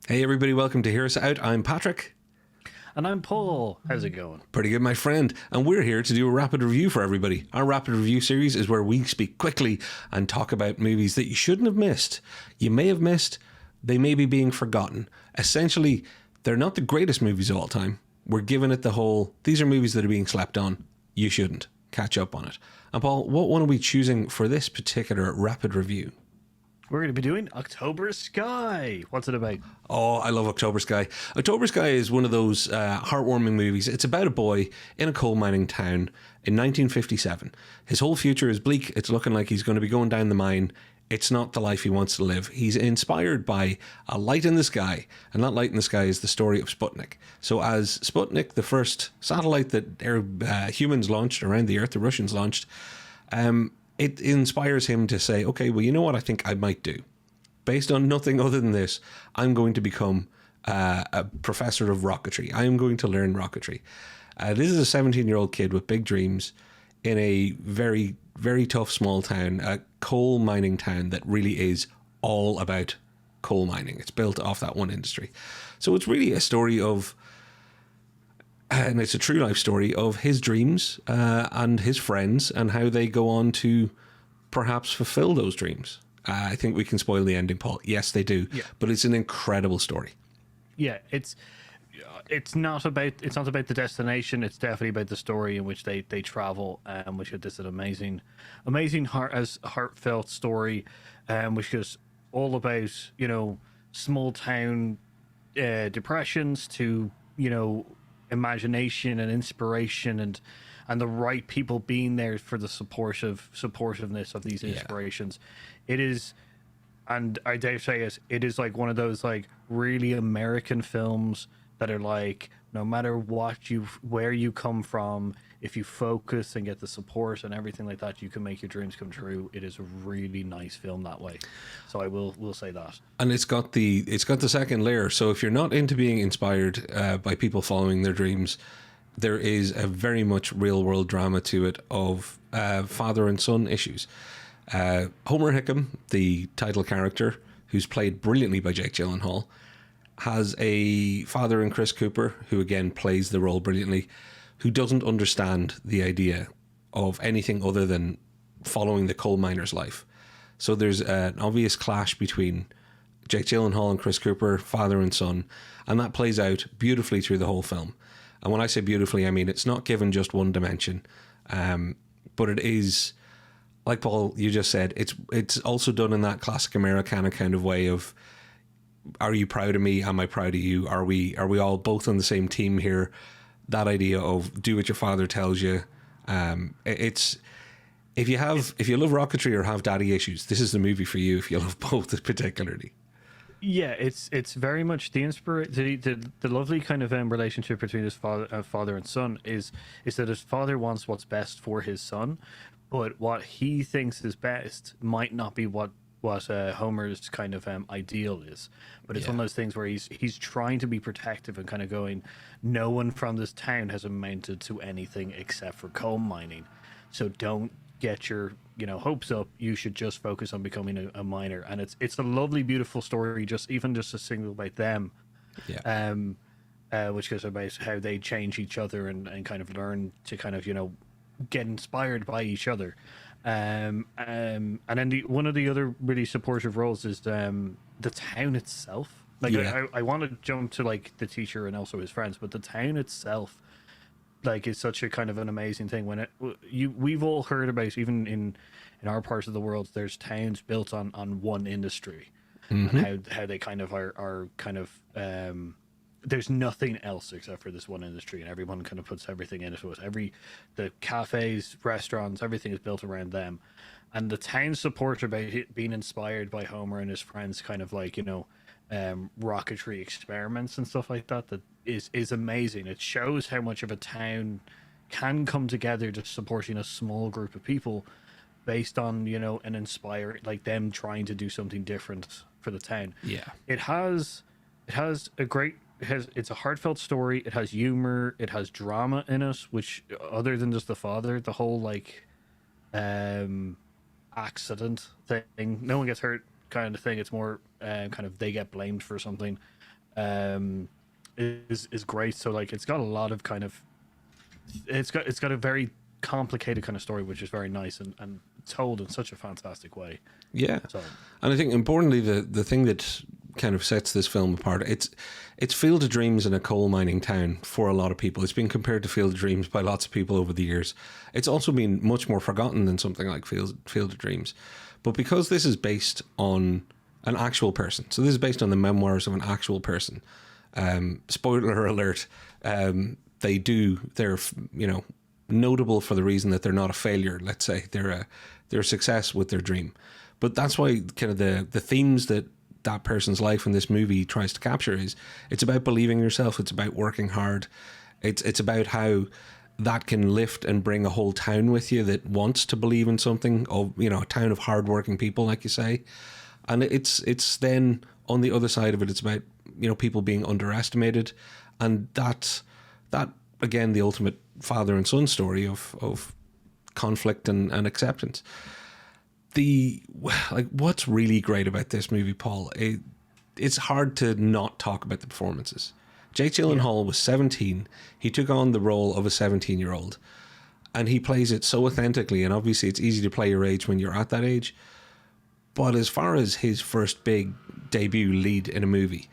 Hey everybody, welcome to Hear Us Out. I'm Patrick. And I'm Paul. How's it going? Pretty good, my friend. And we're here to do a rapid review for everybody. Our rapid review series is where we speak quickly and talk about movies that you shouldn't have missed. You may have missed, they may be being forgotten. Essentially, they're not the greatest movies of all time. We're giving it the whole, these are movies that are being slept on. You shouldn't. Catch up on it. And Paul, what one are we choosing for this particular rapid review? We're going to be doing October Sky. What's it about? Oh, I love October Sky. October Sky is one of those heartwarming movies. It's about a boy in a coal mining town in 1957. His whole future is bleak. It's looking like he's going to be going down the mine. It's not the life he wants to live. He's inspired by a light in the sky, and that light in the sky is the story of Sputnik. So as Sputnik, the first satellite that humans launched around the Earth, the Russians launched, it inspires him to say, okay, well, you know what I think I might do? Based on nothing other than this, I'm going to become a professor of rocketry. I am going to learn rocketry. This is a 17-year-old kid with big dreams in a very, very tough small town, a coal mining town that really is all about coal mining. It's built off that one industry. So it's really a story of, and it's a true life story of his dreams and his friends and how they go on to perhaps fulfill those dreams. I think we can spoil the ending, Paul. Yes, they do. Yeah. But it's an incredible story. Yeah, it's not about the destination. It's definitely about the story in which they travel, which is an amazing heartfelt story, which is all about small town depressions to imagination and inspiration and the right people being there for the supportiveness of these inspirations. It is, and I dare say it is like one of those like really American films that are like, no matter where you come from, if you focus and get the support and everything like that, you can make your dreams come true. It is a really nice film that way. So I will say that. And it's got the second layer. So if you're not into being inspired by people following their dreams, there is a very much real world drama to it of father and son issues. Homer Hickam, the title character, who's played brilliantly by Jake Gyllenhaal, has a father in Chris Cooper, who again plays the role brilliantly, who doesn't understand the idea of anything other than following the coal miner's life. So there's an obvious clash between Jake Gyllenhaal and Chris Cooper, father and son, and that plays out beautifully through the whole film. And when I say beautifully, I mean it's not given just one dimension, but it is, like Paul, you just said, it's also done in that classic Americana kind of way of, are you proud of me? Am I proud of you? Are we all both on the same team here? That idea of do what your father tells you. It's if you love rocketry or have daddy issues, this is the movie for you. If you love both, particularly. Yeah, it's very much the lovely kind of relationship between his father and son is that his father wants what's best for his son, but what he thinks is best might not be what Homer's kind of ideal is. But it's one of those things where he's trying to be protective and kind of going, no one from this town has amounted to anything except for coal mining, so don't get your hopes up. You should just focus on becoming a miner. And it's a lovely, beautiful story, just a single about them, which goes about how they change each other and kind of learn to kind of get inspired by each other. And then one of the other really supportive roles is the town itself. Like I want to jump to like the teacher and also his friends, but the town itself, like, is such a kind of an amazing thing. When we've all heard about, even in our parts of the world, there's towns built on one industry, and how they kind of are kind of there's nothing else except for this one industry, and everyone kind of puts everything into it. The cafes, restaurants, everything is built around them, and the town support about it being inspired by Homer and his friends, kind of like rocketry experiments and stuff like that. That is amazing. It shows how much of a town can come together just supporting a small group of people based on an inspire, like them trying to do something different for the town. It's a heartfelt story. It has humor, it has drama in it, which, other than just the father, the whole like accident thing, no one gets hurt kind of thing. It's more kind of they get blamed for something. um, is great. So like it's got a lot of kind of it's got a very complicated kind of story, which is very nice and told in such a fantastic way. Yeah, So and I think importantly, the thing that kind of sets this film apart, it's Field of Dreams in a coal mining town for a lot of people. It's been compared to Field of Dreams by lots of people over the years. It's also been much more forgotten than something like Field of Dreams, but because this is based on an actual person, so this is based on the memoirs of an actual person. Spoiler alert: they're notable for the reason that they're not a failure. Let's say they're a success with their dream. But that's why kind of the themes that person's life in this movie tries to capture is it's about believing yourself. It's about working hard. It's about how that can lift and bring a whole town with you that wants to believe in something. Of a town of hardworking people, like you say. And it's then on the other side of it, it's about people being underestimated, and that again the ultimate father and son story of conflict and acceptance. What's really great about this movie, Paul, it's hard to not talk about the performances. Jake Gyllenhaal was 17. He took on the role of a 17-year-old, and he plays it so authentically. And obviously it's easy to play your age when you're at that age, but as far as his first big debut lead in a movie,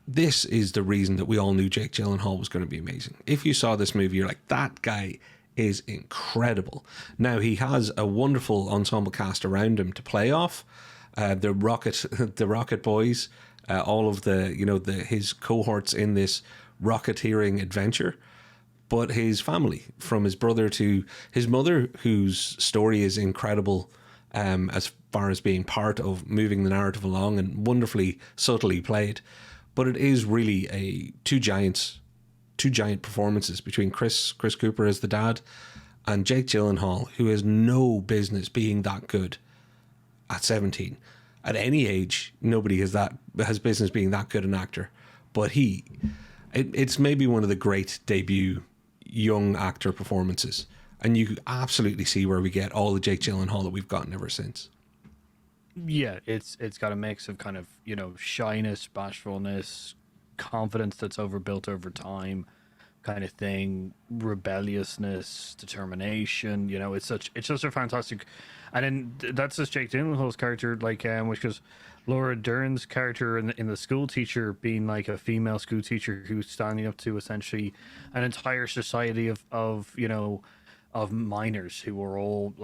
this is the reason that we all knew Jake Gyllenhaal was going to be amazing. If you saw this movie, you're like, that guy is incredible. Now, he has a wonderful ensemble cast around him to play off. The Rocket Boys, all of his cohorts in this rocketeering adventure, but his family, from his brother to his mother, whose story is incredible, as far as being part of moving the narrative along and wonderfully subtly played. But it is really two giant performances between Chris Cooper as the dad and Jake Gyllenhaal, who has no business being that good at 17. At any age, nobody has business being that good an actor. But it's maybe one of the great debut young actor performances. And you absolutely see where we get all the Jake Gyllenhaal that we've gotten ever since. Yeah, it's got a mix of kind of shyness, bashfulness, confidence that's overbuilt over time, kind of thing, rebelliousness, determination. It's such a fantastic, and then that's just Jake Gyllenhaal's character, which was Laura Dern's character in the school teacher being like a female school teacher who's standing up to essentially an entire society of minors who were all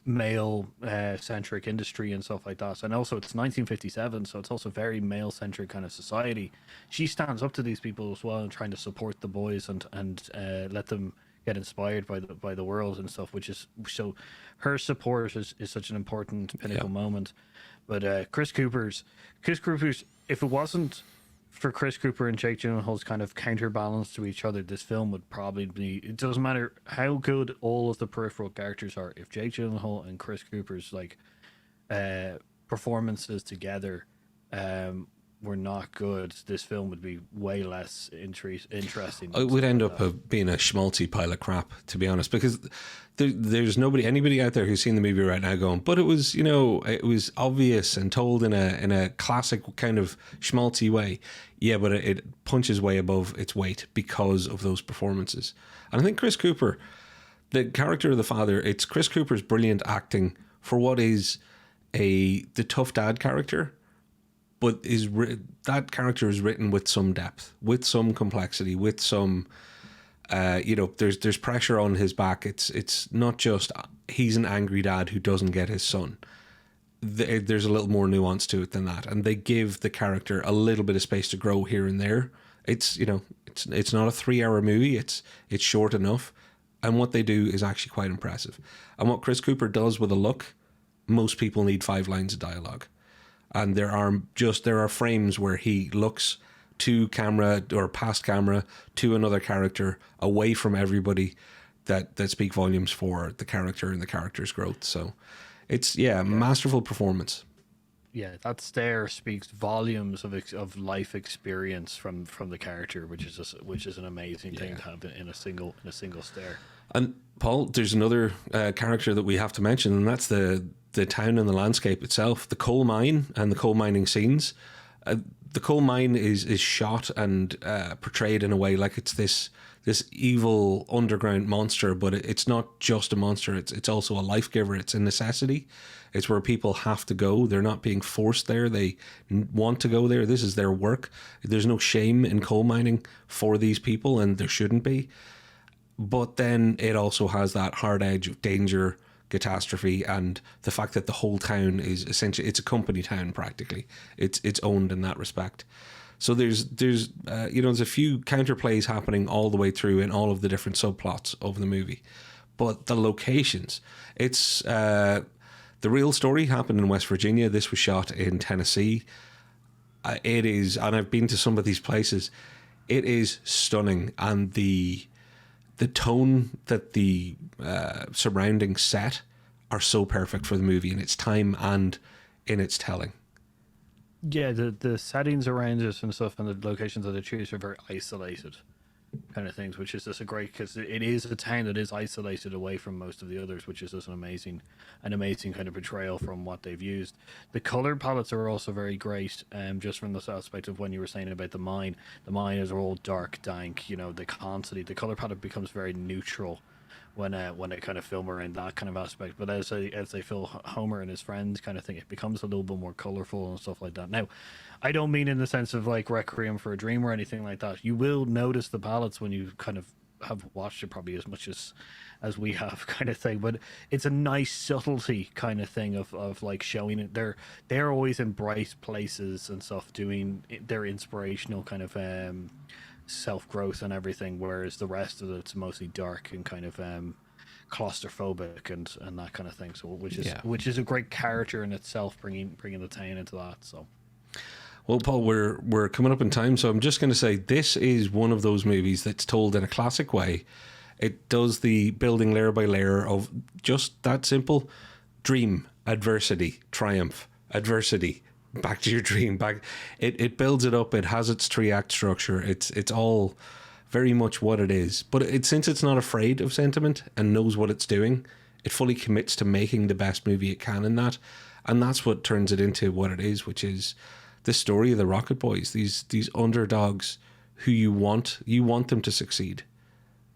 male centric industry and stuff like that. And also it's 1957, so it's also very male centric kind of society. She stands up to these people as well and trying to support the boys and let them get inspired by the world and stuff, which is so her support is such an important pinnacle moment. But Chris Cooper's, if it wasn't for Chris Cooper and Jake Gyllenhaal's kind of counterbalance to each other, this film would probably be... It doesn't matter how good all of the peripheral characters are. If Jake Gyllenhaal and Chris Cooper's performances together were not good, this film would be way less interesting. It would end up being a schmaltzy pile of crap, to be honest, because there's anybody out there who's seen the movie right now going, but it was it was obvious and told in a classic kind of schmaltzy way. Yeah, but it punches way above its weight because of those performances. And I think Chris Cooper, the character of the father, it's Chris Cooper's brilliant acting for what is the tough dad character. But that character is written with some depth, with some complexity, with some, there's pressure on his back. It's not just he's an angry dad who doesn't get his son. There's a little more nuance to it than that, and they give the character a little bit of space to grow here and there. It's not a 3-hour movie. It's short enough, and what they do is actually quite impressive. And what Chris Cooper does with a look, most people need 5 lines of dialogue. And there are frames where he looks to camera or past camera to another character away from everybody that speak volumes for the character and the character's growth. So it's masterful performance. Yeah, that stare speaks volumes of life experience from the character, which is an amazing thing to have in a single stare. And Paul, there's another character that we have to mention, and that's the town and the landscape itself, the coal mine and the coal mining scenes. The coal mine is shot and portrayed in a way like it's this evil underground monster, but it's not just a monster. It's also a life giver. It's a necessity. It's where people have to go. They're not being forced there. They want to go there. This is their work. There's no shame in coal mining for these people, and there shouldn't be. But then it also has that hard edge of danger, catastrophe, and the fact that the whole town is essentially, it's a company town practically. It's owned in that respect. So there's a few counterplays happening all the way through in all of the different subplots of the movie. But the locations, it's the real story happened in West Virginia. This was shot in Tennessee. It is, and I've been to some of these places. It is stunning, and the tone that the surrounding set are so perfect for the movie in its time and in its telling. Yeah, the settings around it and stuff, and the locations that they choose are very isolated kind of things, which is just a great, because it is a town that is isolated away from most of the others, which is just an amazing kind of portrayal from what they've used. The color palettes are also very great, just from the aspect of when you were saying about the mine is all dark, dank, the constantly, the color palette becomes very neutral when they kind of film around that kind of aspect. But as they film Homer and his friends kind of thing, it becomes a little bit more colorful and stuff like that. Now, I don't mean in the sense of like Requiem for a Dream or anything like that. You will notice the palettes when you kind of have watched it probably as much as we have kind of thing. But it's a nice subtlety kind of thing of like showing it. They're always in bright places and stuff, doing their inspirational kind of self-growth and everything, whereas the rest of it's mostly dark and kind of claustrophobic and that kind of thing. So which is a great character in itself, bringing the town into that. So well, Paul, we're coming up in time, so I'm just going to say this is one of those movies that's told in a classic way. It does the building layer by layer of just that simple: dream, adversity, triumph, adversity, back to your dream, back. It builds it up. It has its 3-act structure. It's all very much what it is. But since it's not afraid of sentiment and knows what it's doing, it fully commits to making the best movie it can in that, and that's what turns it into what it is, which is the story of the Rocket Boys. These underdogs who you want them to succeed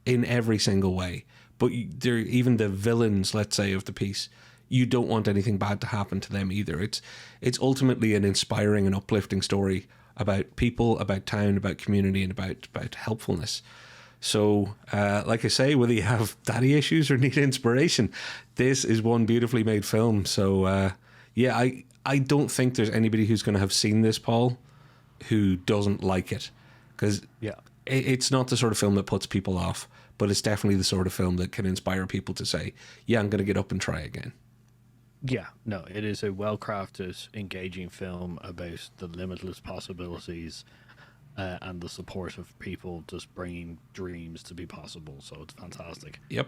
in every single way. But they're even the villains, let's say, of the piece. You don't want anything bad to happen to them either. It's ultimately an inspiring and uplifting story about people, about town, about community, and about helpfulness. So, like I say, whether you have daddy issues or need inspiration, this is one beautifully made film. So, yeah, I don't think there's anybody who's going to have seen this, Paul, who doesn't like it. Because it's not the sort of film that puts people off, but it's definitely the sort of film that can inspire people to say, yeah, I'm going to get up and try again. Yeah, no, it is a well-crafted, engaging film about the limitless possibilities and the support of people just bringing dreams to be possible. So it's fantastic. Yep.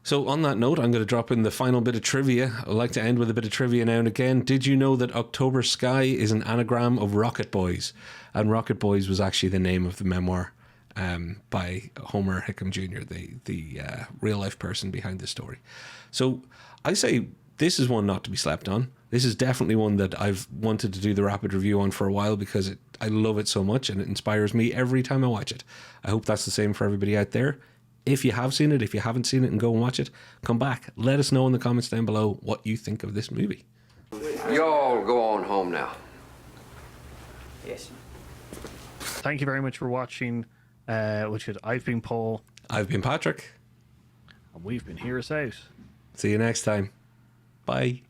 So on that note, I'm going to drop in the final bit of trivia. I like to end with a bit of trivia now and again. Did you know that October Sky is an anagram of Rocket Boys? And Rocket Boys was actually the name of the memoir by Homer Hickam Jr., the real-life person behind this story. So I say this is one not to be slept on. This is definitely one that I've wanted to do the rapid review on for a while because I love it so much and it inspires me every time I watch it. I hope that's the same for everybody out there. If you have seen it, if you haven't seen it and go and watch it, come back. Let us know in the comments down below what you think of this movie. You all go on home now. Yes. Thank you very much for watching. I've been Paul. I've been Patrick. And we've been Hear Us Out. See you next time. Bye.